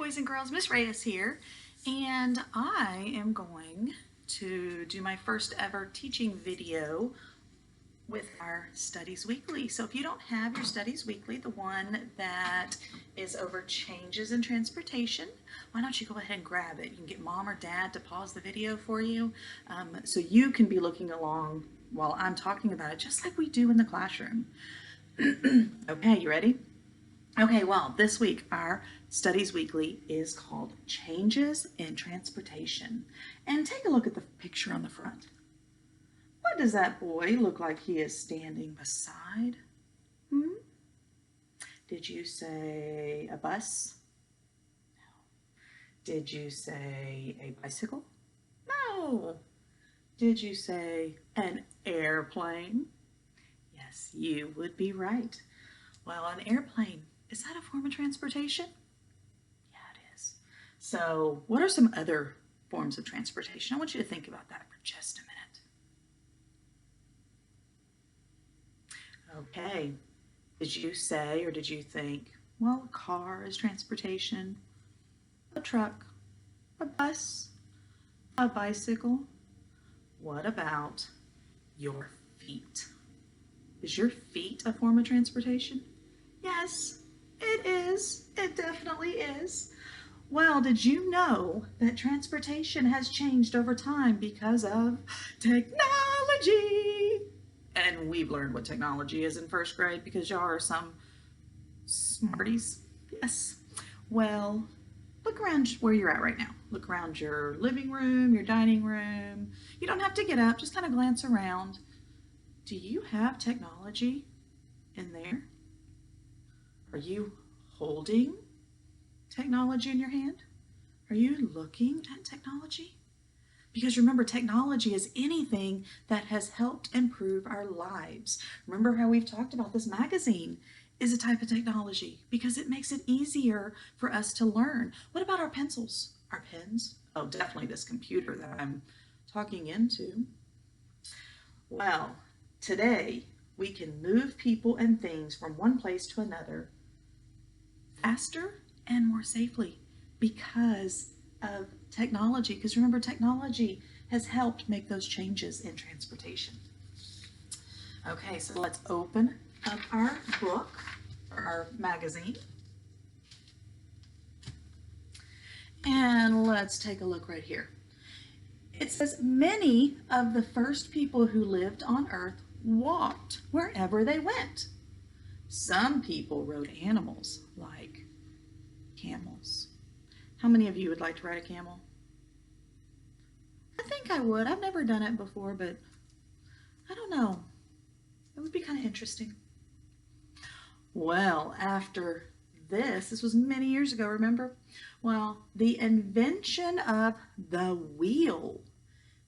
boys and girls, Miss Reyes here, and I am going to do my first ever teaching video with our Studies Weekly. So if you don't have your Studies Weekly, the one that is over changes in transportation, why don't you go ahead and grab it? You can get mom or dad to pause the video for you so you can be looking along while I'm talking about it, just like we do in the classroom. Okay, you ready? Okay, well, this week our Studies Weekly is called Changes in Transportation. And take a look at the picture on the front. What does that boy look like he is standing beside? Did you say a bus? No. Did you say a bicycle? No. Did you say an airplane? Yes, you would be right. Well, an airplane, is that a form of transportation? Yeah, it is. So what are some other forms of transportation? I want you to think about that for just a minute. Okay, did you say or did you think, well, a car is transportation, a truck, a bus, a bicycle? What about your feet? Is your feet a form of transportation? Yes, it is. It definitely is. Well, did you know that transportation has changed over time because of technology? And we've learned what technology is in first grade because y'all are some smarties. Yes. Well, look around where you're at right now. Look around your living room, your dining room. You don't have to get up, just kind of glance around. Do you have technology in there? Are you holding technology in your hand? Are you looking at technology? Because remember, technology is anything that has helped improve our lives. Remember how we've talked about this magazine is a type of technology because it makes it easier for us to learn. What about our pencils, our pens? Oh, definitely this computer that I'm talking into. Well, today we can move people and things from one place to another faster and more safely because of technology. Because remember, technology has helped make those changes in transportation. Okay, so let's open up our book or our magazine. And let's take a look right here. It says many of the first people who lived on Earth walked wherever they went. Some people rode animals like camels. How many of you would like to ride a camel? I think I would. I've never done it before, but I don't know. It would be kind of interesting. Well, after this was many years ago, remember? Well, the invention of the wheel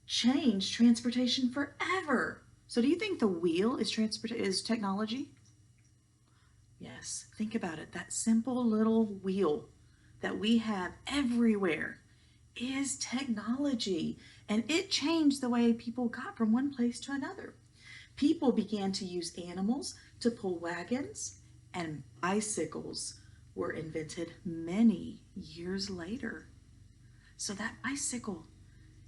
changed transportation forever. So do you think the wheel is technology? Yes, think about it. That simple little wheel that we have everywhere is technology, and it changed the way people got from one place to another. People began to use animals to pull wagons, and bicycles were invented many years later. So that bicycle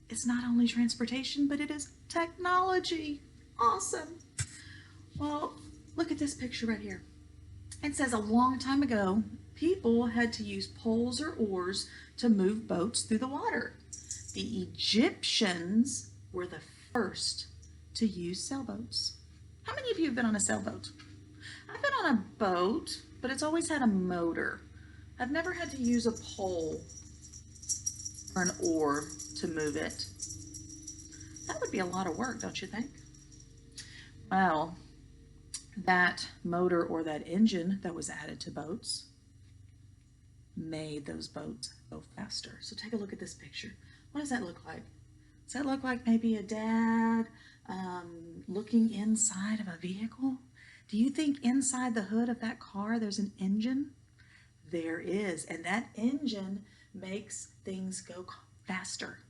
is not only transportation, but it is technology. Awesome. Well, look at this picture right here. It says a long time ago, people had to use poles or oars to move boats through the water. The Egyptians were the first to use sailboats. How many of you have been on a sailboat? I've been on a boat, but it's always had a motor. I've never had to use a pole or an oar to move it. That would be a lot of work, don't you think? Well, that motor or that engine that was added to boats made those boats go faster. So take a look at this picture. What does that look like? Does that look like maybe a dad looking inside of a vehicle? Do you think inside the hood of that car there's an engine? There is, and that engine makes things go faster.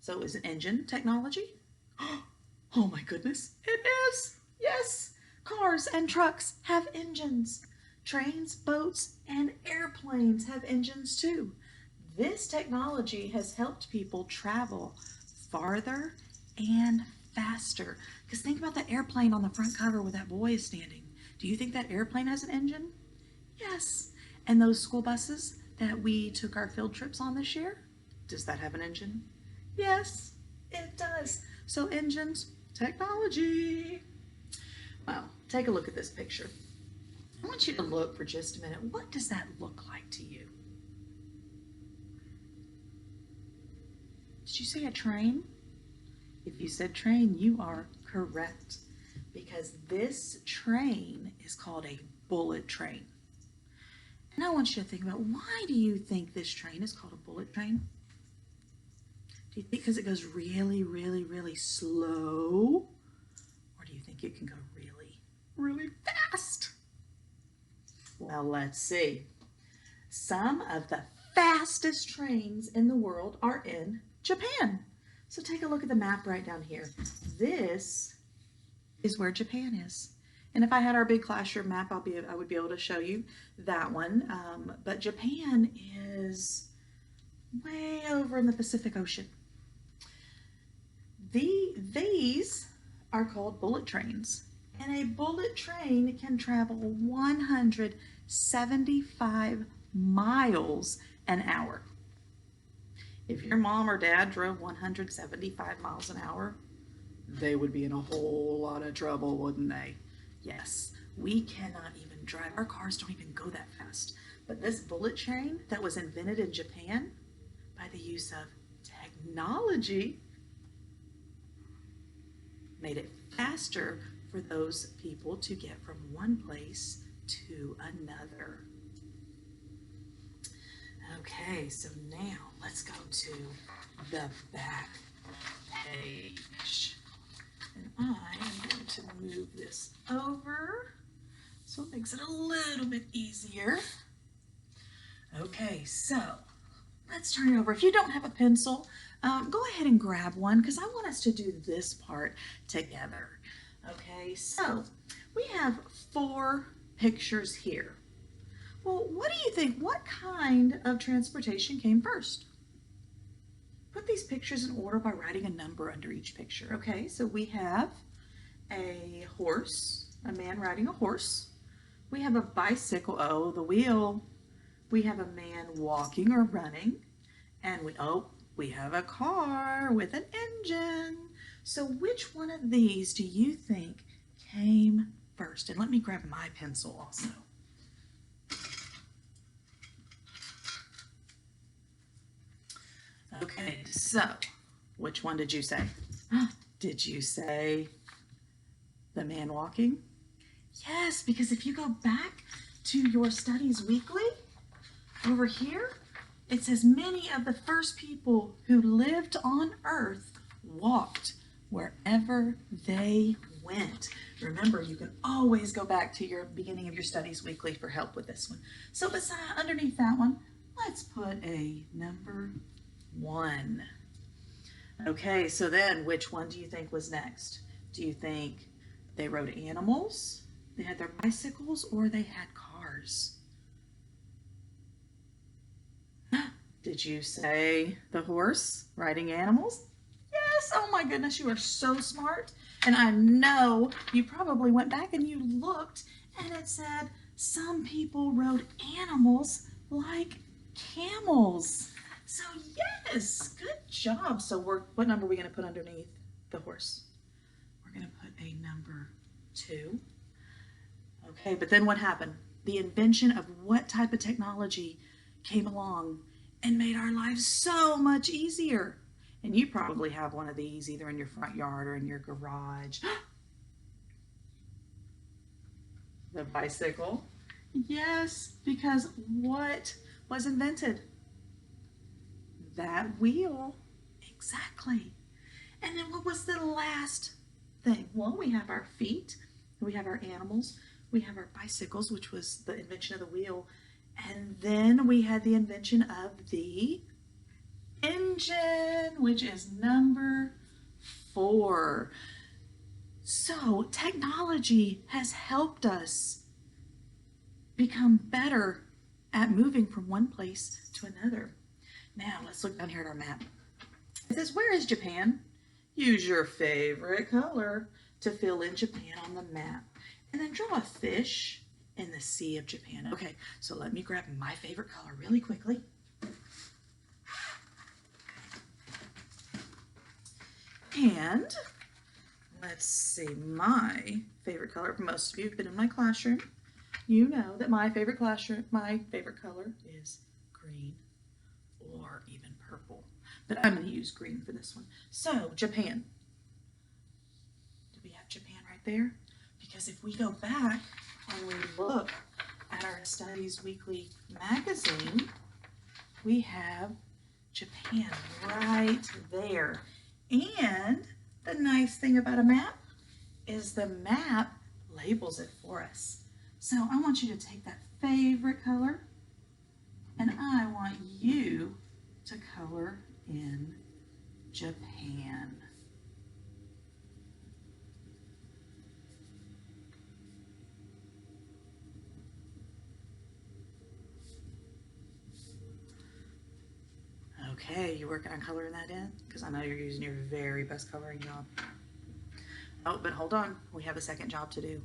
So is an engine technology? Oh my goodness, it is! Yes! Cars and trucks have engines. Trains, boats, and airplanes have engines too. this technology has helped people travel farther and faster. Because think about the airplane on the front cover where that boy is standing. Do you think that airplane has an engine? Yes. And those school buses that we took our field trips on this year, does that have an engine? Yes, it does. So engines, technology. Well, take a look at this picture. I want you to look for just a minute. What does that look like to you? Did you say a train? If you said train, you are correct, because this train is called a bullet train. And I want you to think about, why do you think this train is called a bullet train? Do you think because it goes really, really, really slow? Or do you think it can go really, really fast? Well, let's see. Some of the fastest trains in the world are in Japan. So take a look at the map right down here. This is where Japan is. And if I had our big classroom map, I would be able to show you that one. But Japan is way over in the Pacific Ocean. These are called bullet trains. And a bullet train can travel 175 miles an hour. If your mom or dad drove 175 miles an hour, they would be in a whole lot of trouble, wouldn't they? Yes, we cannot even drive. Our cars don't even go that fast. But this bullet train that was invented in Japan by the use of technology made it faster for those people to get from one place to another. Okay, so now let's go to the back page. And I am going to move this over so it makes it a little bit easier. Okay, so let's turn it over. If you don't have a pencil, go ahead and grab one, because I want us to do this part together. Okay, so we have 4 pictures here. Well, what do you think? What kind of transportation came first? Put these pictures in order by writing a number under each picture. Okay, so we have a horse, a man riding a horse. We have a bicycle, oh, the wheel. We have a man walking or running. And we have a car with an engine. So which one of these do you think came first? And let me grab my pencil also. Okay, so which one did you say? Did you say the man walking? Yes, because if you go back to your Studies Weekly, over here, it says many of the first people who lived on Earth walked wherever they went. Remember, you can always go back to your beginning of your Studies Weekly for help with this one. So underneath that one, let's put a number 1. Okay, so then which one do you think was next? Do you think they rode animals, they had their bicycles, or they had cars? Did you say the horse riding animals? Yes, oh my goodness, you are so smart. And I know you probably went back and you looked and it said some people rode animals like camels. So yes, good job. So what number are we going to put underneath the horse? We're going to put a number 2. Okay, but then what happened? The invention of what type of technology came along and made our lives so much easier? And you probably have one of these either in your front yard or in your garage. The bicycle. Yes, because what was invented? That wheel. Exactly. And then what was the last thing? Well, we have our feet, we have our animals, we have our bicycles, which was the invention of the wheel, and then we had the invention of the engine, which is number 4. So technology has helped us become better at moving from one place to another. Now let's look down here at our map. It says, where is Japan? Use your favorite color to fill in Japan on the map. And then draw a fish in the Sea of Japan. Okay, so let me grab my favorite color really quickly. And let's see, my favorite color, most of you have been in my classroom. You know that my favorite color is green or even purple. But I'm going to use green for this one. So, Japan. Do we have Japan right there? Because if we go back and we look at our Studies Weekly magazine, we have Japan right there. And the nice thing about a map is the map labels it for us. So I want you to take that favorite color and I want you to color in Japan. Okay, you working on coloring that in? Because I know you're using your very best coloring job. Oh, but hold on. We have a second job to do.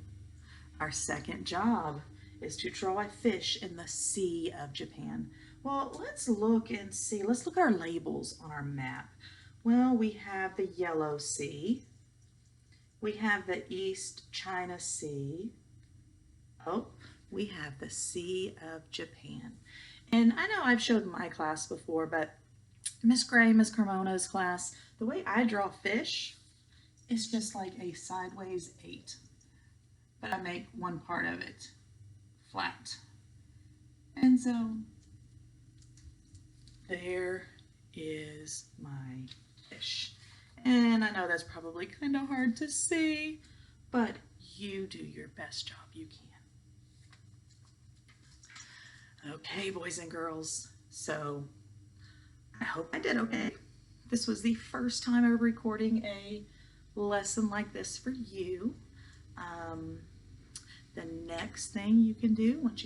Our second job is to draw a fish in the Sea of Japan. Well, let's look and see. Let's look at our labels on our map. Well, we have the Yellow Sea. We have the East China Sea. Oh, we have the Sea of Japan. And I know I've showed my class before, but Miss Gray, Miss Carmona's class, the way I draw fish is just like a sideways 8. But I make one part of it flat. And so there is my fish. And I know that's probably kind of hard to see, but you do your best job you can. Okay, boys and girls, so I hope I did okay. This was the first time ever recording a lesson like this for you. The next thing you can do once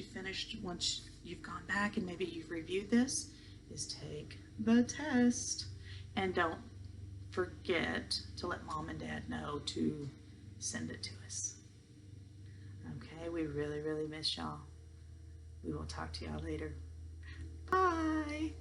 you've gone back and maybe you've reviewed this is take the test. And don't forget to let Mom and Dad know to send it to us. Okay, we really, really miss y'all. We will talk to y'all later. Bye.